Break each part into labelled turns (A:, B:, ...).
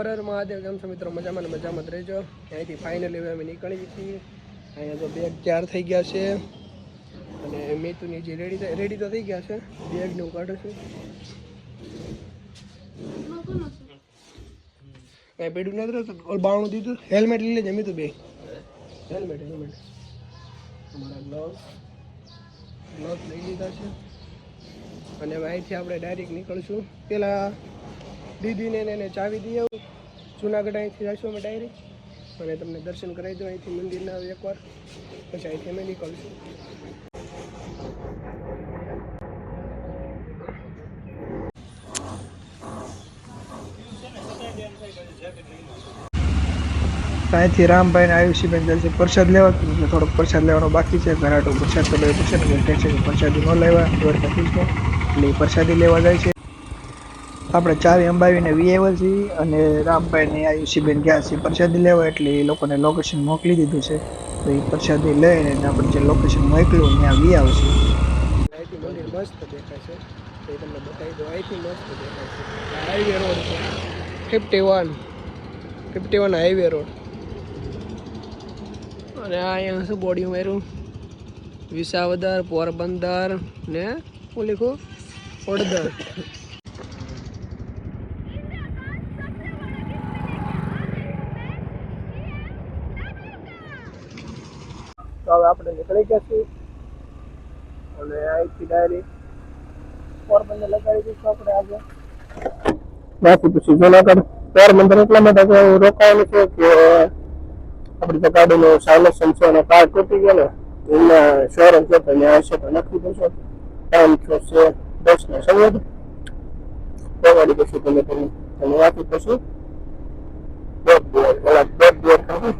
A: હર હર મહાદેવ. કેમ છો મિત્રો? મજામાં ને મજામાં જ રહેજો. અહીંથી ફાઇનલી અમે નીકળી છીએ. અહીંયા તો બેગ તૈયાર થઈ ગયા છે અને મીતુની જે રેડી તો થઈ ગયા છે. બેગને હું કાઢું છું. કાંઈ પેડું નથી રહેતું. ઓલ બાવણું દીધું. હેલ્મેટ લઈ લેજે મીતુ બે. હેલ્મેટ અમારા ગ્લોવ્સ લઈ લીધા છે અને હવે અહીંથી આપણે ડાયરેક્ટ નીકળશું. પહેલાં દીદીને એને ચાવી દઈ આવું. જુનાગઢ અહીંથી જઈશું અમે ડાયરેક્ટ અને તમને દર્શન કરાવી દઉં અહીંથી મંદિરના એકવાર, પછી અહીંથી અમે નીકળશું. અહીંથી રામભાઈ ને આયુષીબેન જાય છે પ્રસાદ લેવા, એટલે થોડોક પ્રસાદ લેવાનો બાકી છે. ઘરાટો પ્રસાદ તો લેવો પડશે ને, કહે છે કે પ્રસાદી ન લેવા દ્વારકાથી છે એટલે પ્રસાદી લેવા જાય છે. આપણે ચાવી અંબાવીને વીએવલ છીએ અને રામભાઈ ને આયુષીબેન ગયા છે પ્રસાદી લેવા, એટલે એ લોકોને લોકેશન મોકલી દીધું છે. તો એ પ્રસાદી લઈને આપણે જે લોકેશન મોકલ્યું ત્યાં વી આવશે. અહીંથી મંદિર મસ્ત દેખાય છે, તો એ તમને બતાવી દો. અહીંથી મસ્ત દેખાય છે. હાઈવે રોડ છે 51 હાઈવે રોડ. અને આ અહીંયા શું બોડી માર્યું? વિસાવદર, પોરબંદર ને શું લખ્યું? ઓડદર. તો હવે આપણે નીકળી ગયા છીએ અને અહીંથી ડાયરેક્ટ પોરબંદર લગાડી દઈશું આપણે આજે. બાકી પછી જુનાગઢ પોરબંદર એટલા માટે રોકાવાનું છે કે આપણી તો ગાડીનો સાયલેન્સર છે અને કાર તૂટી ગયો ને, એના શોરૂમ છે તો ત્યાં હશે તો નક્કી થશે. ટાઈમ થશે 10 ને સંવાદ પહોંચાડી દઈશું તમે અને ત્યાંથી પછી 10 દિવસ થશે.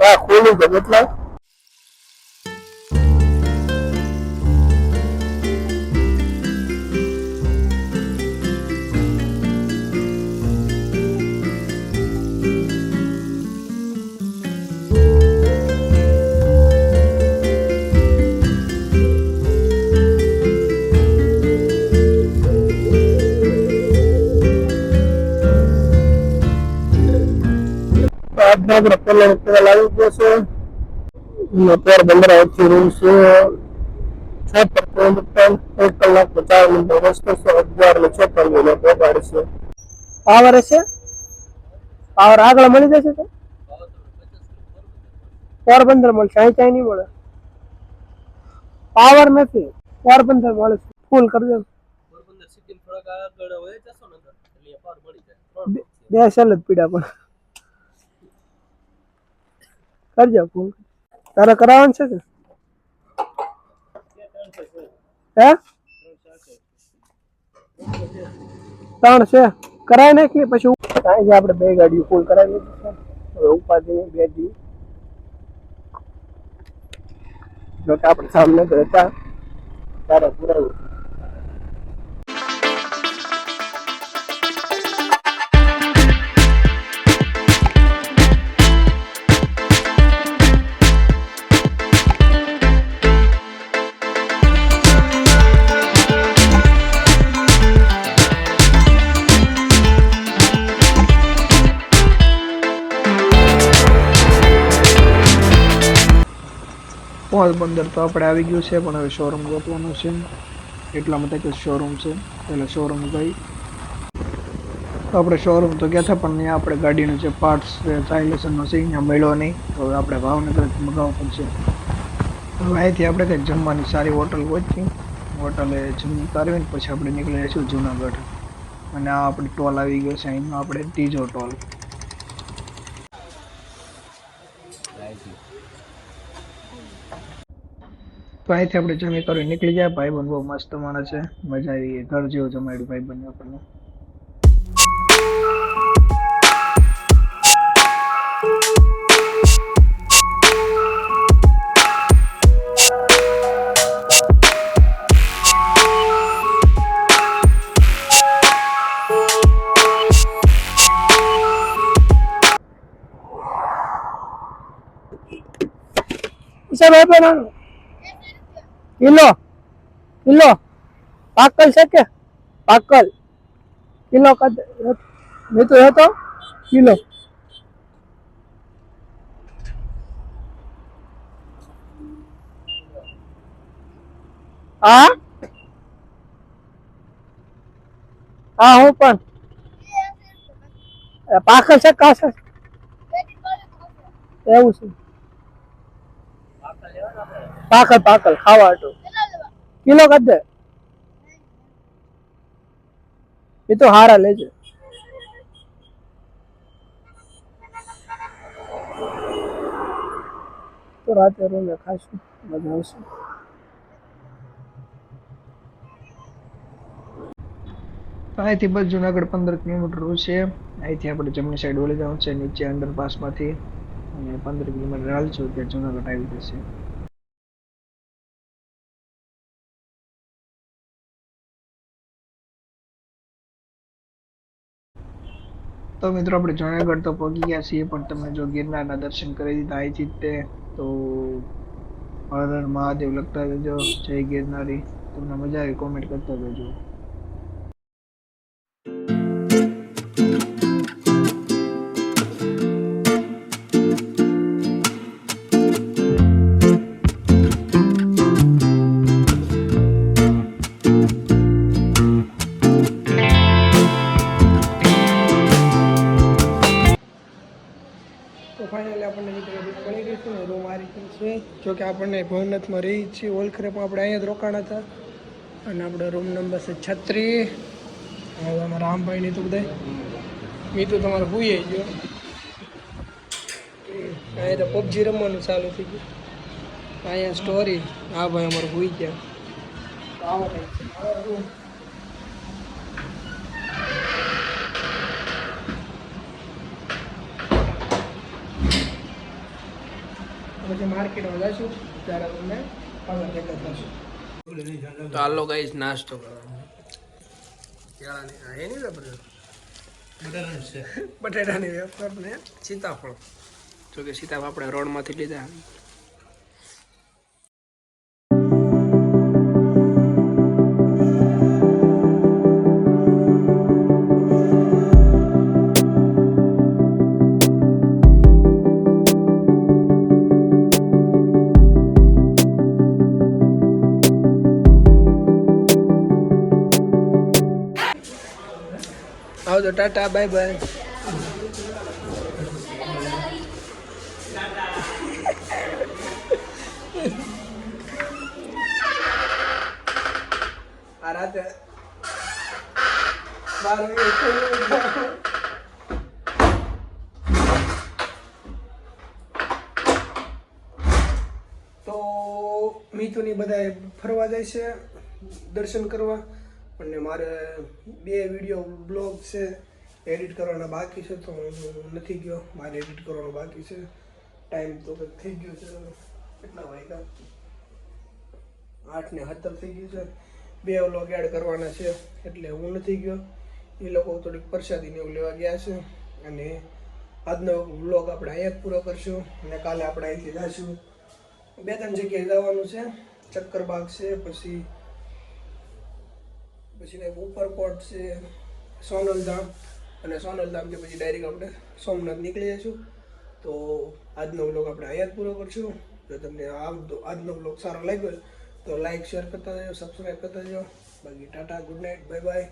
A: આ ખોલી છે કેટલા લાવી ગયો છે. પોરબંદર થી રૂમ છે 76 કિલોમીટર, 1 કલાક 50 મિનિટ રસ્તો છે. 11:56 પહોંચાડે છે. પાવર હશે? પાવર આગળ મળી જશે તો પોરબંદર મળશે, અહીં ક્યાંય નહીં મળે. પાવર નથી, પોરબંદર મળે છે. ફૂલ કરજો. પોરબંદર સિટી થોડાક આગળ હોય જશો ને એટલે પાવર મળી જાય. બે સેલ જ પીડા પણ કરજો ફોન. તારે કરાવવાનું છે કે હે? 3 છે. કરાવી નાખીએ પછી આજે આપણે 2 ગાડીઓ ફૂલ કરાવી લીધી છે. હવે ઉપાધિ 2 દી જો કે આપણે સામને હતા ત્યારે પુરાવું. પોરબંદર તો આપણે આવી ગયું છે, પણ હવે શોરૂમ ગોતવાનું છે. એટલા માટે કે શોરૂમ છે, પહેલાં શોરૂમ ગઈ. આપણે શોરૂમ તો ગયા હતા પણ ત્યાં આપણે ગાડીનો જે પાર્ટ્સ છે સાયલેન્સરનો છે ત્યાં મળ્યો નહીં. તો હવે આપણે ભાવનગરથી મગાવવું પડશે. હવે અહીંથી આપણે કંઈક જમવાની સારી હોટલ ગોતી, હોટલે જમી કરવીને પછી આપણે નીકળી જઈશું જુનાગઢ. અને આ આપણે ટોલ આવી ગયો છે, અહીંનો આપણે ત્રીજો ટોલ. તો અહીંથી આપણે જમી કરી નીકળી જાય. ભાઈબંધ બહુ મસ્ત માણસ છે, મજા આવી. ઘર જેવું જમાડ્યું ભાઈબંધ આપણને. ભાઈ પણ કિલો પાકલ છે કે પાકલ કિલો કદ મેં તો હતો કિલો હા હા હું પણ પાખર છે કાસર એવું છે પાકલ પાકલ ખાવા હતું કિલો કદ દે એ તો હારા લેજે તો રાતે રોજ ખાઈશું મજા આવશે અહીંથી બસ જુનાગઢ 15 કિલોમીટર છે અહીંથી આપણે જમણી સાઈડ વળી જવાનું છે નીચે અંડરપાસમાંથી અને 15 કિલોમીટર હાલશું ત્યાં જુનાગઢ આવી જશે તો મિત્રો આપણે જુનાગઢ તો પહોંચી ગયા છીએ પણ તમે જો ગિરનારના દર્શન કરી દીધા અહીંથી તે તો હર હર મહાદેવ લખતા જજો જય ગિરનારી તમને મજા આવી કોમેન્ટ કરતા જજો તો ફાઇનલી આપણને મિત્રો રૂમ મળી ગઈ છે ને રૂમ આ રીતે છે જો કે આપણને ભવનાથમાં રહી છીએ ઓલખરેમાં આપણે અહીંયા જ રોકાણા હતા અને આપણો રૂમ નંબર છે 36 હવે અમારા રામભાઈની તો બધા મેં તો તમારે ભૂઈ ગયો અહીંયા તો પબજી રમવાનું ચાલુ થઈ ગયું અહીંયા સ્ટોરી હા ભાઈ અમારે ભૂઈ ગયા આવા કંઈક રૂમ પછી માર્કેટમાં જઈશું ત્યારે તમને આગળ ભેગા થશું તો હાલો ગાઈસ નાસ્તો કરવાનો કેળાની એ નહીં બટાટાની વેફર ને સીતાફળ જો કે સીતાફળ આપણે રોડમાંથી લીધા આવજો ટાટા બાય બાય આ રાતે 12 તો મિતુની બધા ફરવા જાય છે દર્શન કરવા અને મારે 2 વિડીયો બ્લોગ છે એડિટ કરવાના બાકી છે તો હું નથી ગયો મારે એડિટ કરવાનું બાકી છે ટાઈમ તો થઈ ગયો છે કેટલા વાગ્યા 8:17 થઈ ગયું છે 2 વ્લોગ એડ કરવાના છે એટલે હું નથી ગયો એ લોકો થોડીક પ્રસાદીને એવું લેવા ગયા છે અને આજનો વ્લોગ આપણે અહીંયા જ પૂરો કરશું અને કાલે આપણે અહીંથી જઈશું 2-3 જગ્યાએ જવાનું છે ચક્કરબાગ છે પછી કંઈક ઉપરકોટ છે સોનલધામ અને સોનલધામથી પછી ડાયરેક્ટ આપણે સોમનાથ નીકળી જઈશું તો આજનો વ્લોગ આપણે અહીંયા જ પૂરો કરશું જો તમને આજનો વ્લોગ સારો લાગ્યો તો લાઈક શેર કરતા જજો સબસ્ક્રાઈબ કરતા જજો બાકી tata good night bye bye